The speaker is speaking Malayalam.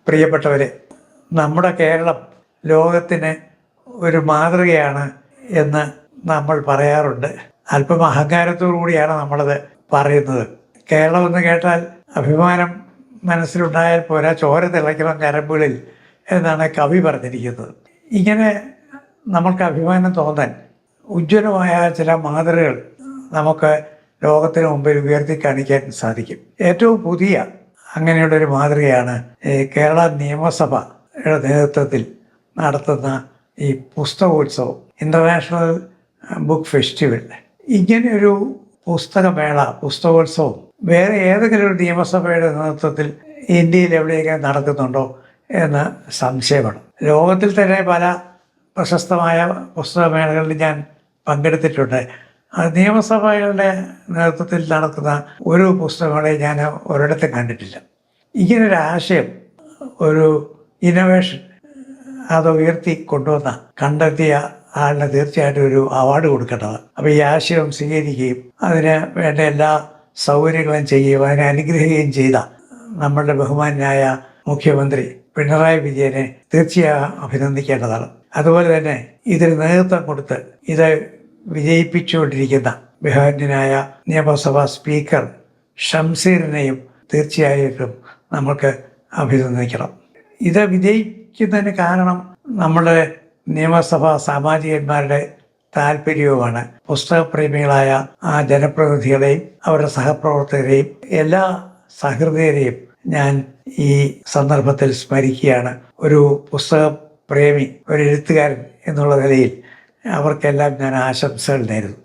പ്രിയപ്പെട്ടവരെ, നമ്മുടെ കേരളം ലോകത്തിന് ഒരു മാതൃകയാണ് എന്ന് നമ്മൾ പറയാറുണ്ട്. അല്പം അഹങ്കാരത്തോടു കൂടിയാണ് നമ്മളത് പറയുന്നത്. കേരളം എന്ന് കേട്ടാൽ അഭിമാനം മനസ്സിലുണ്ടായാൽ പോരാ, ചോര തിളയ്ക്കണം കരമ്പുകളിൽ എന്നാണ് കവി പറഞ്ഞിരിക്കുന്നത്. ഇങ്ങനെ നമുക്ക് അഭിമാനം തോന്നാൻ ഉജ്ജ്വലമായ ചില മാതൃകകൾ നമുക്ക് ലോകത്തിന് മുമ്പിൽ ഉയർത്തി കാണിക്കാൻ സാധിക്കും. ഏറ്റവും പുതിയ അങ്ങനെയുള്ളൊരു മാതൃകയാണ് കേരള നിയമസഭയുടെ നേതൃത്വത്തിൽ നടത്തുന്ന ഈ പുസ്തകോത്സവം, ഇൻ്റർനാഷണൽ ബുക്ക് ഫെസ്റ്റിവൽ. ഇങ്ങനെയൊരു പുസ്തകമേള, പുസ്തകോത്സവം വേറെ ഏതെങ്കിലും ഒരു നിയമസഭയുടെ നേതൃത്വത്തിൽ ഇന്ത്യയിൽ എവിടെയൊക്കെ നടക്കുന്നുണ്ടോ എന്ന് സംശയമാണ്. ലോകത്തിൽ തന്നെ പല പ്രശസ്തമായ പുസ്തകമേളകളിൽ ഞാൻ പങ്കെടുത്തിട്ടുണ്ട്. നിയമസഭകളുടെ നേതൃത്വത്തിൽ നടക്കുന്ന ഒരു പുസ്തകമേളയും ഞാൻ ഒരിടത്തും കണ്ടിട്ടില്ല. ഇങ്ങനൊരു ആശയം, ഒരു ഇന്നോവേഷൻ അത് ഉയർത്തി കൊണ്ടുവന്ന കണ്ടെത്തിയ ആളിന് തീർച്ചയായിട്ടും ഒരു അവാർഡ് കൊടുക്കേണ്ടത്. അപ്പോൾ ഈ ആശയം സ്വീകരിക്കുകയും അതിന് വേണ്ട എല്ലാ സൗകര്യങ്ങളും ചെയ്യുകയും അതിനെ അനുഗ്രഹിക്കുകയും ചെയ്ത നമ്മളുടെ ബഹുമാനായ മുഖ്യമന്ത്രി പിണറായി വിജയനെ തീർച്ചയായും അഭിനന്ദിക്കേണ്ടതാണ്. അതുപോലെ തന്നെ ഇതിന് നേതൃത്വം കൊടുത്ത് ഇത് വിജയിപ്പിച്ചുകൊണ്ടിരിക്കുന്ന ബഹുമാന്യനായ നിയമസഭാ സ്പീക്കർ ഷംസീറിനെയും തീർച്ചയായിട്ടും നമുക്ക് അഭിനന്ദിക്കണം. ഇത് വിജയിക്കുന്നതിന് കാരണം നമ്മുടെ നിയമസഭാ സാമാജികന്മാരുടെ താല്പര്യവുമാണ്. പുസ്തകപ്രേമികളായ ആ ജനപ്രതിനിധികളെയും അവരുടെ സഹപ്രവർത്തകരെയും എല്ലാ സഹൃദയരെയും ഞാൻ ഈ സന്ദർഭത്തിൽ സ്മരിക്കുകയാണ്. ഒരു പുസ്തക പ്രേമി, ഒരു എഴുത്തുകാരൻ എന്നുള്ള നിലയിൽ അവർക്കെല്ലാം ഞാൻ ആശംസകൾ നേരുന്നു.